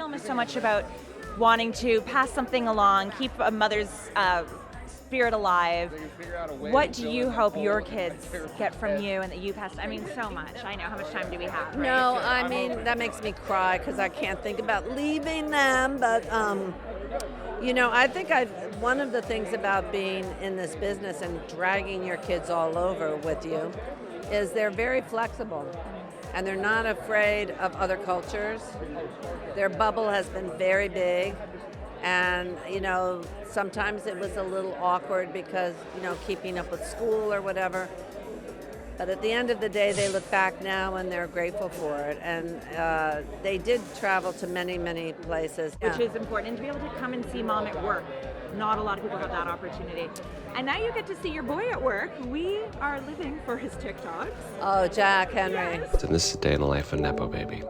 film is so much about wanting to pass something along, keep a mother's spirit alive. What do you hope your kids get from you and that you pass? I mean, so much. I know. How much time do we have? Right? No, I mean, that makes me cry because I can't think about leaving them. But, I think one of the things about being in this business and dragging your kids all over with you is they're very flexible and they're not afraid of other cultures. Their bubble has been very big. And, sometimes it was a little awkward because, keeping up with school or whatever. But at the end of the day, they look back now and they're grateful for it. And they did travel to many, many places. Which is important. And to be able to come and see mom at work. Not a lot of people have that opportunity. And now you get to see your boy at work. We are living for his TikToks. Oh, Jack Henry. Yes. And this is a day in the life of NEPO baby.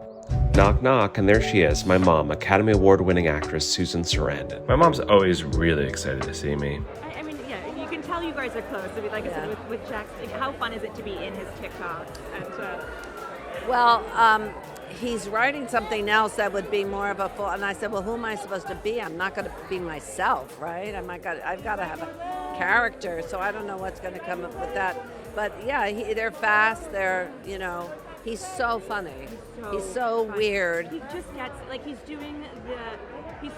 Knock, knock, and there she is, my mom, Academy Award-winning actress Susan Sarandon. My mom's always really excited to see me. I mean, yeah, you can tell you guys are close. I mean, like I said, with Jack, like, how fun is it to be in his TikToks? And Well, he's writing something else that would be more of a full, and I said, well, who am I supposed to be? I'm not going to be myself, right? I've got to have a character, so I don't know what's going to come up with that. But yeah, they're fast, he's so funny. He's so funny. Weird. He just gets, like, he's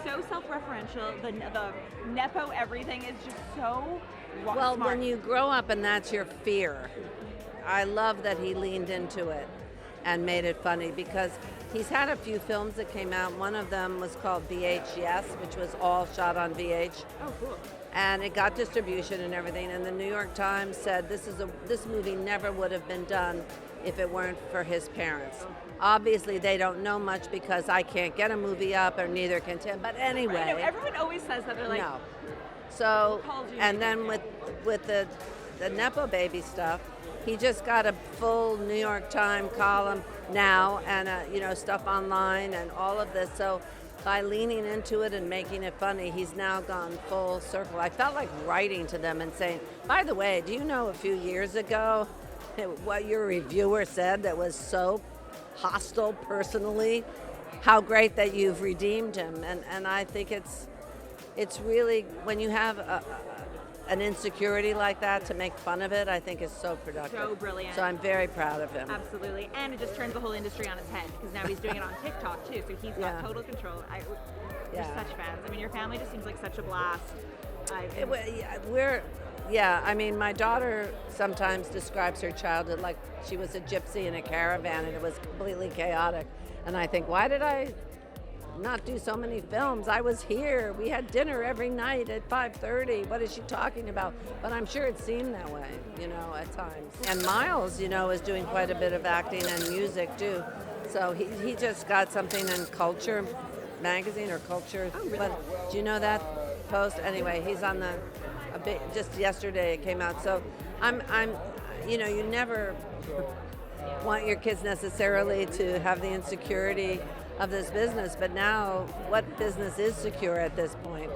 so self-referential. The NEPO everything is just so Well, smart. when you grow up and that's your fear, I love that he leaned into it and made it funny because he's had a few films that came out. One of them was called VHS, which was all shot on VH. Oh, cool. And it got distribution and everything. And the New York Times said this movie never would have been done if it weren't for his parents. Obviously, they don't know much because I can't get a movie up, or neither can Tim. But anyway, I know, everyone always says that. They're like, no. So, called you and then with the NEPO baby stuff, he just got a full New York Times column now, and stuff online and all of this. So by leaning into it and making it funny, he's now gone full circle. I felt like writing to them and saying, by the way, do you know a few years ago what your reviewer said that was so hostile personally? How great that you've redeemed him. And I think it's really, when you have an insecurity like that, to make fun of it, I think is so productive. so brilliant. So I'm very proud of him. Absolutely. And it just turns the whole industry on its head because now he's doing it on TikTok too. So he's got total control. We're such fans. I mean, your family just seems like such a blast. I mean, my daughter sometimes describes her childhood like she was a gypsy in a caravan and it was completely chaotic. And I think, why did I not do so many films? I was here. We had dinner every night at 5:30. What is she talking about? But I'm sure it seemed that way, at times. And Miles, is doing quite a bit of acting and music too. So he just got something in Culture magazine or Culture. Oh, really? But do you know that post? Anyway, he's on just yesterday it came out. So I'm you never want your kids necessarily to have the insecurity of this business, but now what business is secure at this point,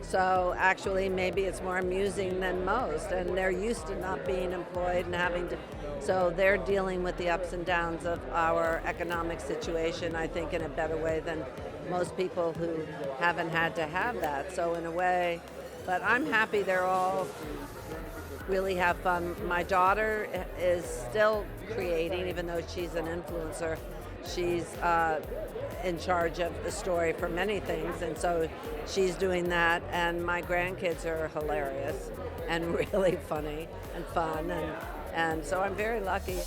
So actually maybe it's more amusing than most, and they're used to not being employed and having to, so they're dealing with the ups and downs of our economic situation, I think, in a better way than most people who haven't had to have that. So in a way, but I'm happy they're all really have fun. My daughter is still creating, even though she's an influencer. She's in charge of the story for many things, and so she's doing that. And my grandkids are hilarious and really funny and fun, and so I'm very lucky.